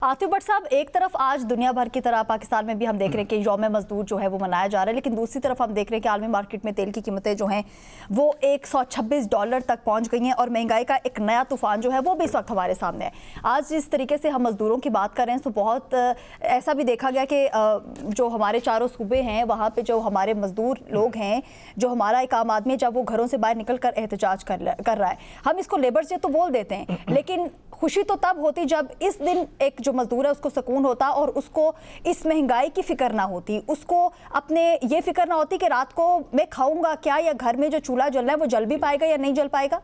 आतिफ भट्ट साहब, एक तरफ आज दुनिया भर की तरह पाकिस्तान में भी हम देख रहे हैं कि यौम मजदूर जो है वो मनाया जा रहा है, लेकिन दूसरी तरफ हम देख रहे हैं कि आलमी मार्केट में तेल की कीमतें जो हैं वो $126 तक पहुंच गई हैं और महंगाई का एक नया तूफान जो है वो भी इस वक्त हमारे सामने है। आज जिस तरीके से हम मजदूरों की बात कर रहे हैं तो बहुत ऐसा भी देखा गया कि जो हमारे चारों सूबे हैं वहाँ पर जो हमारे मजदूर लोग हैं, जो हमारा एक आम आदमी जब वो घरों से बाहर निकल कर एहतजाज कर रहा है, हम इसको लेबर से तो बोल देते हैं, लेकिन खुशी तो तब होती जब इस दिन एक जो मजदूर है उसको सुकून होता और उसको इस महंगाई की फिक्र ना होती, उसको अपने ये फिक्र ना होती कि रात को मैं खाऊंगा क्या, या घर में जो चूल्हा जल रहा है वो जल भी पाएगा या नहीं जल पाएगा।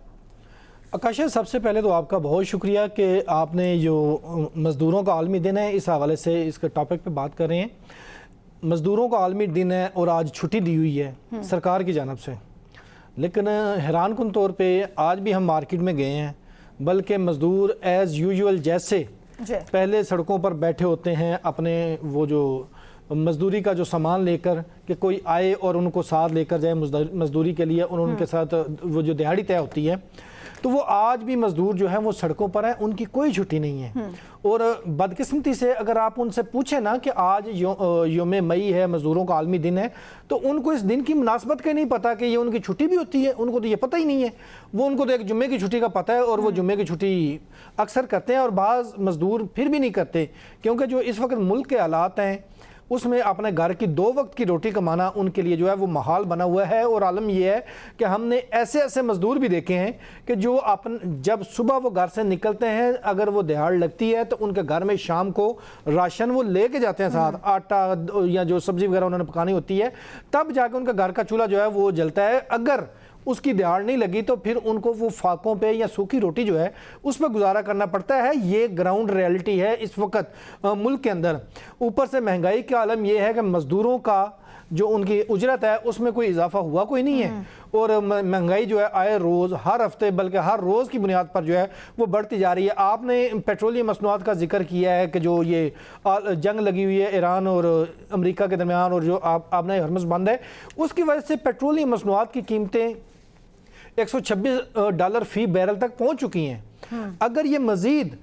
आकाशा, सबसे पहले तो आपका बहुत शुक्रिया कि आपने जो मज़दूरों का आलमी दिन है इस हवाले से इसके टॉपिक पे बात कर रहे हैं। मज़दूरों का आलमी दिन है और आज छुट्टी दी हुई है सरकार की जानब से, लेकिन हैरान कुन तौर पर आज भी हम मार्केट में गए हैं, बल्कि मज़दूर एज़ यूजुअल जैसे पहले सड़कों पर बैठे होते हैं अपने वो जो मज़दूरी का जो सामान लेकर कि कोई आए और उनको साथ लेकर जाए मज़दूरी के लिए, और उनके साथ वो जो दिहाड़ी तय होती है, तो वो आज भी मज़दूर जो है वो सड़कों पर हैं, उनकी कोई छुट्टी नहीं है। और बदकिस्मती से अगर आप उनसे पूछें ना कि आज यौम मई है, मज़दूरों का आलमी दिन है, तो उनको इस दिन की मुनासबत का नहीं पता कि ये उनकी छुट्टी भी होती है, उनको तो ये पता ही नहीं है। वो उनको तो एक जुम्मे की छुट्टी का पता है और वो जुम्मे की छुट्टी अक्सर करते हैं, और बाज़ मज़दूर फिर भी नहीं करते, क्योंकि जो इस वक्त मुल्क के हालात हैं उसमें अपने घर की 2 वक्त की रोटी कमाना उनके लिए जो है वो महाल बना हुआ है। और आलम यह है कि हमने ऐसे ऐसे मज़दूर भी देखे हैं कि जो जब सुबह वो घर से निकलते हैं, अगर वो दिहाड़ लगती है तो उनके घर में शाम को राशन वो लेके जाते हैं साथ, आटा या जो सब्ज़ी वगैरह उन्होंने पकानी होती है, तब जाके उनका घर का चूल्हा जो है वो जलता है। अगर उसकी दिहाड़ नहीं लगी तो फिर उनको वो फाकों पे या सूखी रोटी जो है उस पर गुजारा करना पड़ता है। ये ग्राउंड रियलिटी है इस वक्त मुल्क के अंदर। ऊपर से महंगाई का आलम यह है कि मज़दूरों का जो उनकी उजरत है उसमें कोई इजाफा हुआ कोई नहीं है, और महंगाई जो है आए रोज़, हर हफ्ते, बल्कि हर रोज़ की बुनियाद पर जो है वो बढ़ती जा रही है। आपने पेट्रोलियम मसनूआत का जिक्र किया है कि जो ये जंग लगी हुई है ईरान और अमेरिका के दरमियान, और जो आबनाए हरमुज़ बंद है, उसकी वजह से पेट्रोलियम मसनूआत की कीमतें $126 फी बैरल तक पहुंच चुकी हैं। अगर ये मज़ीद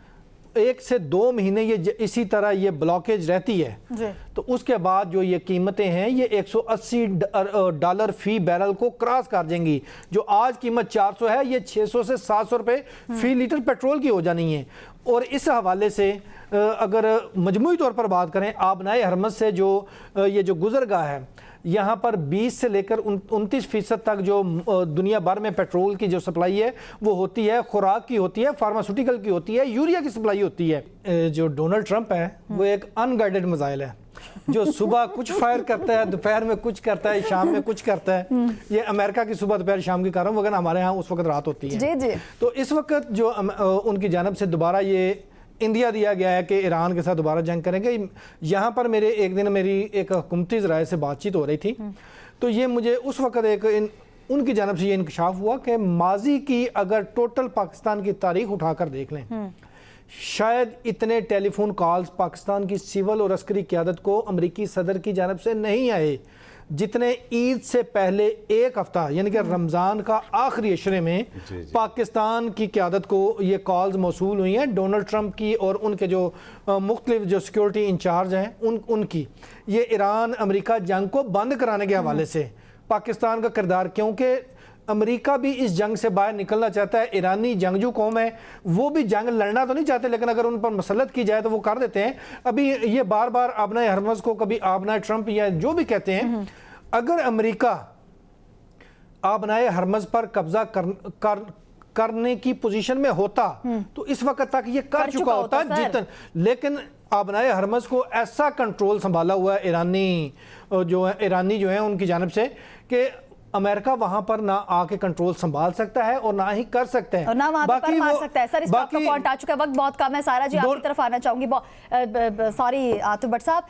1 से 2 महीने ये इसी तरह ये ब्लॉकेज रहती है तो उसके बाद जो ये कीमतें हैं ये $180 फी बैरल को क्रॉस कर जाएंगी। जो आज कीमत 400 है, ये 600 से 700 रुपये फी लीटर पेट्रोल की हो जानी है। और इस हवाले से अगर मजमूई तौर पर बात करें, आबनाए हरमज़ से जो ये जो गुज़रगाह है, यहाँ पर 20 से लेकर 29% तक जो दुनिया भर में पेट्रोल की जो सप्लाई है वो होती है, खुराक की होती है, फार्मास्यूटिकल की होती है, यूरिया की सप्लाई होती है। जो डोनाल्ड ट्रंप है वो एक अनगाइडेड मिसाइल है, जो सुबह कुछ फायर करता है, दोपहर में कुछ करता है, शाम में कुछ करता है। ये अमेरिका की सुबह दोपहर शाम की कर रहा हूँ, वगैरह हमारे यहाँ उस वक्त रात होती है। जी। तो इस वक्त जो उनकी जानब से दोबारा ये इंडिया दिया गया है कि ईरान के साथ दोबारा जंग करेंगे। यहाँ पर एक दिन मेरी एक हुकूमती ज़राए से बातचीत हो रही थी, तो ये मुझे उस वक्त उनकी जानब से ये इंकशाफ हुआ कि माजी की अगर टोटल पाकिस्तान की तारीख उठाकर देख लें, शायद इतने टेलीफोन कॉल्स पाकिस्तान की सिविल और अस्करी क़यादत को अमरीकी सदर की जानब से नहीं आए जितने ईद से पहले 1 हफ्ता, यानी कि रमज़ान का आखिरी अशरे में पाकिस्तान की क़यादत को ये कॉल्स मौसूल हुई हैं। डोनाल्ड ट्रंप की और उनके जो मुख्तलिफ जो सिक्योरिटी इंचार्ज हैं उनकी ये ईरान अमेरिका जंग को बंद कराने के हवाले से पाकिस्तान का किरदार, क्योंकि अमेरिका भी इस जंग से बाहर निकलना चाहता है। ईरानी जंगजू कौम है, वो भी जंग लड़ना तो नहीं चाहते, लेकिन अगर उन पर मसलत की जाए तो वो कर देते हैं। अभी ये बार बार आबनाए हरमज़ को कभी आबनाए ट्रंप या जो भी कहते हैं, अगर अमेरिका आबनाए हरमज़ पर कब्जा करने की पोजीशन में होता तो इस वक्त तक ये कर चुका होता जितना, लेकिन आबनाए हरमज़ को ऐसा कंट्रोल संभाला हुआ है ईरानी जो है उनकी जानब से कि अमेरिका वहां पर ना आके कंट्रोल संभाल सकता है और ना ही कर सकता है, और ना वहां पर मार सकता है। सर, इस बात का पॉइंट आ चुका है, वक्त बहुत कम है। सारा जी आपकी तरफ आना चाहूंगी। सॉरी आतिफ भट्ट साहब,